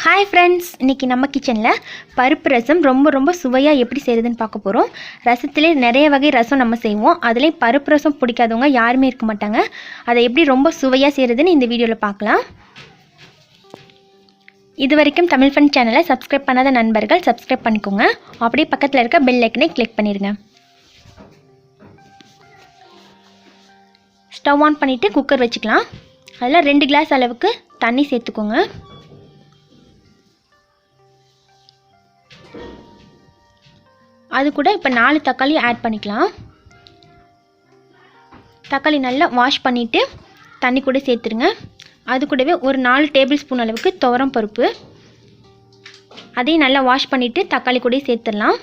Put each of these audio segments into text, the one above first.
Hi friends, இன்றைக்கி நம்ம கிச்சனில் பருப்பு ரசம் ரொம்ப சுவையாக எப்படி செய்கிறதுன்னு பார்க்க போகிறோம். ரசத்துலேயே நிறைய வகை ரசம் நம்ம செய்வோம். அதுலேயும் பருப்பு ரசம் பிடிக்காதவங்க யாருமே இருக்க மாட்டாங்க. அதை எப்படி ரொம்ப சுவையாக செய்கிறதுன்னு இந்த வீடியோவில் பார்க்கலாம். இது வரைக்கும் தமிழ் ஃபன் சேனலை சப்ஸ்கிரைப் பண்ணாத நண்பர்கள் சப்ஸ்கிரைப் பண்ணிக்கோங்க. அப்படியே பக்கத்தில் இருக்க பெல் ஐக்கனை கிளிக் பண்ணிடுங்க. ஸ்டவ் ஆன் பண்ணிவிட்டு குக்கர் வச்சுக்கலாம். அதில் 2 கிளாஸ் அளவுக்கு தண்ணி சேர்த்துக்கோங்க. அது கூட இப்போ 4 தக்காளி ஆட் பண்ணிக்கலாம். தக்காளி நல்லா வாஷ் பண்ணிவிட்டு தண்ணி கூட சேர்த்துருங்க. அது கூடவே ஒரு 4 டேபிள் ஸ்பூன் அளவுக்கு துவரம் பருப்பு, அதையும் நல்லா வாஷ் பண்ணிவிட்டு தக்காளி கூட சேர்த்துடலாம்.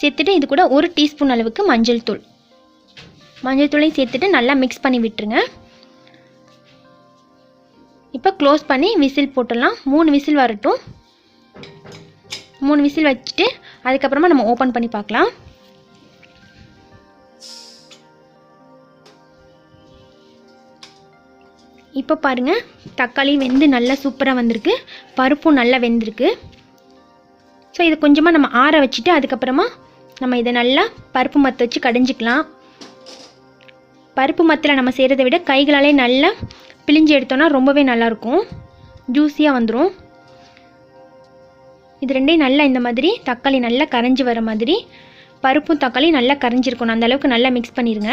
சேர்த்துட்டு இது கூட 1 டீஸ்பூன் அளவுக்கு மஞ்சள் தூளையும் சேர்த்துட்டு நல்லா மிக்ஸ் பண்ணி விட்டுருங்க. இப்போ க்ளோஸ் பண்ணி விசில் போட்டுடலாம். 3 விசில் வரட்டும். 3 விசில் வச்சுட்டு அதுக்கப்புறமா நம்ம ஓப்பன் பண்ணி பார்க்கலாம். இப்போ பாருங்கள், தக்காளி வெந்து நல்லா சூப்பராக வந்திருக்கு. பருப்பும் நல்லா வெந்திருக்கு. ஸோ இதை கொஞ்சமாக நம்ம ஆற வச்சுட்டு அதுக்கப்புறமா நம்ம இதை நல்லா பருப்பு மத்து வச்சு கடைஞ்சிக்கலாம். பருப்பு மத்தில் நம்ம செய்கிறத விட கைகளாலே நல்லா பிழிஞ்சு எடுத்தோன்னா ரொம்பவே நல்லாயிருக்கும், ஜூஸியாக வந்துடும். இது ரெண்டையும் நல்லா இந்த மாதிரி தக்காளி நல்லா கரைஞ்சி வர மாதிரி, பருப்பும் தக்காளி நல்லா கரைஞ்சிருக்கணும், அந்தளவுக்கு நல்லா மிக்ஸ் பண்ணிடுங்க.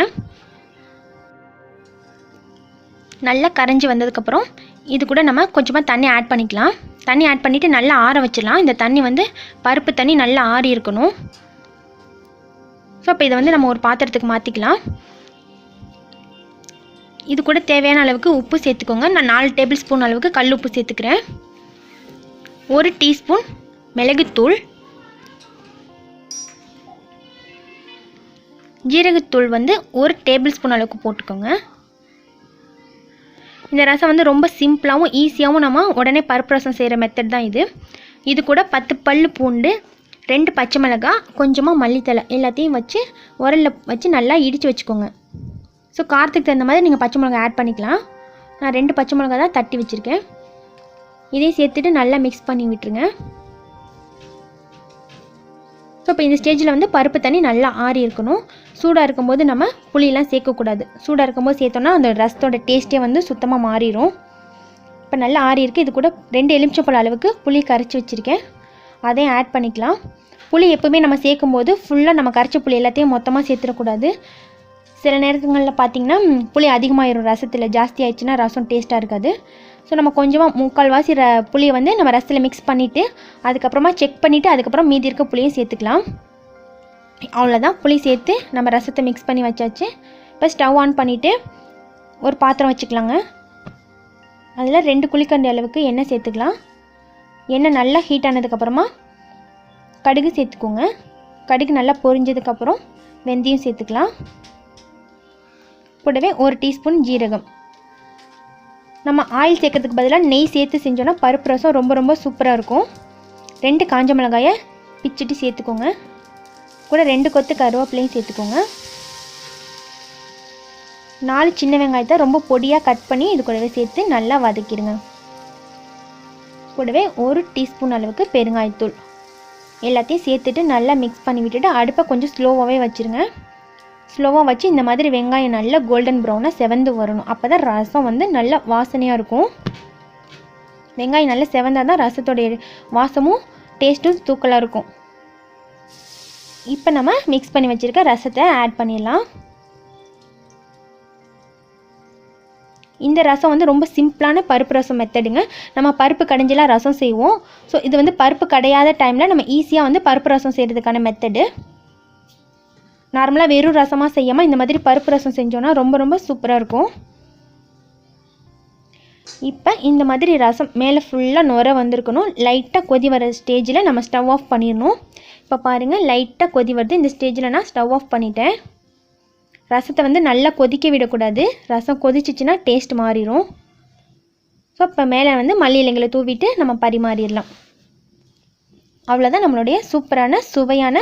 நல்லா கரைஞ்சி வந்ததுக்கப்புறம் இது கூட நம்ம கொஞ்சமாக தண்ணி ஆட் பண்ணிக்கலாம். தண்ணி ஆட் பண்ணிவிட்டு நல்லா ஆற வச்சிடலாம். இந்த தண்ணி பருப்பு தண்ணி நல்லா ஆறி இருக்கணும். ஸோ இப்போ இதை நம்ம ஒரு பாத்திரத்துக்கு மாற்றிக்கலாம். இது கூட தேவையான அளவுக்கு உப்பு சேர்த்துக்கோங்க. நான் 4 டேபிள் ஸ்பூன் அளவுக்கு கல் உப்பு சேர்த்துக்கிறேன். 1 டீஸ்பூன் மிளகுத்தூள், ஜீரகத்தூள் 1 டேபிள் ஸ்பூன் அளவுக்கு போட்டுக்கோங்க. இந்த ரசம் ரொம்ப சிம்பிளாகவும் ஈஸியாகவும் நம்ம உடனே பருப்பு ரசம் செய்கிற மெத்தட் தான் இது. இது கூட 10 பல்லு பூண்டு, 2 பச்சை மிளகாய், கொஞ்சமாக மல்லித்தலை எல்லாத்தையும் வச்சு உரலில் வச்சு நல்லா இடித்து வச்சுக்கோங்க. ஸோ காரத்துக்கு தகுந்த மாதிரி நீங்கள் பச்சை மிளகாய் ஆட் பண்ணிக்கலாம். நான் 2 பச்சை மிளகாய் தான் தட்டி வச்சுருக்கேன். இதையும் சேர்த்துட்டு நல்லா மிக்ஸ் பண்ணி விட்டுருங்க. ஸோ இப்போ இந்த ஸ்டேஜில் பருப்பு தண்ணி நல்லா ஆறி இருக்கணும். சூடாக இருக்கும்போது நம்ம புளியெல்லாம் சேர்க்கக்கூடாது. சூடாக இருக்கும்போது சேர்த்தோன்னா அந்த ரசத்தோட டேஸ்ட்டே சுத்தமாக மாறிடும். இப்போ நல்லா ஆறி இருக்குது. இது கூட 2 எலுமிச்சைப்பழம் அளவுக்கு புளி கரைச்சி வச்சுருக்கேன். அதையும் ஆட் பண்ணிக்கலாம். புளி எப்போவுமே நம்ம சேர்க்கும்போது ஃபுல்லாக நம்ம கரைச்ச புளி எல்லாத்தையும் மொத்தமாக சேர்த்துடக்கூடாது. சில நேரங்களில் பார்த்திங்கன்னா புளி அதிகமாகிடும், ரசத்தில் ஜாஸ்தி ஆயிடுச்சுன்னா ரசம் டேஸ்ட்டாக இருக்காது. ஸோ நம்ம கொஞ்சமாக 3/4 புளியை நம்ம ரசத்தில் மிக்ஸ் பண்ணிவிட்டு அதுக்கப்புறமா செக் பண்ணிவிட்டு அதுக்கப்புறம் மீதி இருக்க புளியும் சேர்த்துக்கலாம். அவ்வளோதான், புளி சேர்த்து நம்ம ரசத்தை மிக்ஸ் பண்ணி வச்சாச்சு. இப்போ ஸ்டவ் ஆன் பண்ணிவிட்டு ஒரு பாத்திரம் வச்சுக்கலாங்க. அதில் 2 குழிக்கரண்டி அளவுக்கு எண்ணெய் சேர்த்துக்கலாம். எண்ணெய் நல்லா ஹீட் ஆனதுக்கப்புறமா கடுகு சேர்த்துக்கோங்க. கடுகு நல்லா பொரிஞ்சதுக்கப்புறம் வெந்தயம் சேர்த்துக்கலாம். கூடவே 1 டீஸ்பூன் ஜீரகம். நம்ம ஆயில் சேர்க்கறதுக்கு பதிலாக நெய் சேர்த்து செஞ்சோன்னா பருப்பு ரசம் ரொம்ப சூப்பராக இருக்கும். 2 காஞ்ச மிளகாயை பிச்சுட்டு சேர்த்துக்கோங்க. கூட 2 கொத்து கருவேப்பிலையும் சேர்த்துக்கோங்க. 4 சின்ன வெங்காயத்தை ரொம்ப பொடியாக கட் பண்ணி இது கூடவே சேர்த்து நல்லா வதக்கிடுங்க. கூடவே 1 டீஸ்பூன் அளவுக்கு பெருங்காயத்தூள் எல்லாத்தையும் சேர்த்துட்டு நல்லா மிக்ஸ் பண்ணி விட்டுட்டு அடுப்பை கொஞ்சம் ஸ்லோவாகவே வச்சுருங்க. ஸ்லோவாக வச்சு இந்த மாதிரி வெங்காயம் நல்லா கோல்டன் ப்ரௌனாக செவந்து வரணும். அப்போ தான் ரசம் நல்லா வாசனையாக இருக்கும். வெங்காயம் நல்லா செவந்தால் தான் ரசத்தோடைய வாசமும் டேஸ்ட்டும் தூக்கலாக இருக்கும். இப்போ நம்ம மிக்ஸ் பண்ணி வச்சுருக்க ரசத்தை ஆட் பண்ணிடலாம். இந்த ரசம் ரொம்ப சிம்பிளான பருப்பு ரசம் மெத்தடுங்க. நம்ம பருப்பு கடைஞ்செல்லாம் ரசம் செய்வோம். ஸோ இது பருப்பு கடையாத டைமில் நம்ம ஈஸியாக பருப்பு ரசம் செய்கிறதுக்கான மெத்தடு. நார்மலாக வெறும் ரசமாக செய்யாமல் இந்த மாதிரி பருப்பு ரசம் செஞ்சோன்னா ரொம்ப சூப்பராக இருக்கும். இப்போ இந்த மாதிரி ரசம் மேலே ஃபுல்லாக நுர வந்திருக்கணும். லைட்டாக கொதி வர ஸ்டேஜில் நம்ம ஸ்டவ் ஆஃப் பண்ணிடணும். இப்போ பாருங்கள், லைட்டாக கொதி வருது. இந்த ஸ்டேஜில் நான் ஸ்டவ் ஆஃப் பண்ணிட்டேன். ரசத்தை நல்லா கொதிக்க விடக்கூடாது. ரசம் கொதிச்சிச்சின்னா டேஸ்ட் மாறிடும். ஸோ இப்போ மேலே மல்லி இலைங்களை தூவிட்டு நம்ம பரிமாறிடலாம். அவ்வளோதான், நம்மளுடைய சூப்பரான சுவையான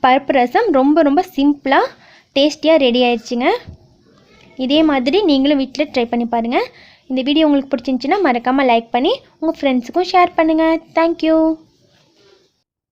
பருப்பு ரசம் ரொம்ப சிம்பிளாக டேஸ்டியாக ரெடி ஆயிடுச்சுங்க. இதே மாதிரி நீங்களும் வீட்டில் ட்ரை பண்ணி பாருங்கள். இந்த வீடியோ உங்களுக்கு பிடிச்சிருந்துச்சுன்னா மறக்காமல் லைக் பண்ணி உங்கள் ஃப்ரெண்ட்ஸுக்கும் ஷேர் பண்ணுங்கள். தேங்க்யூ.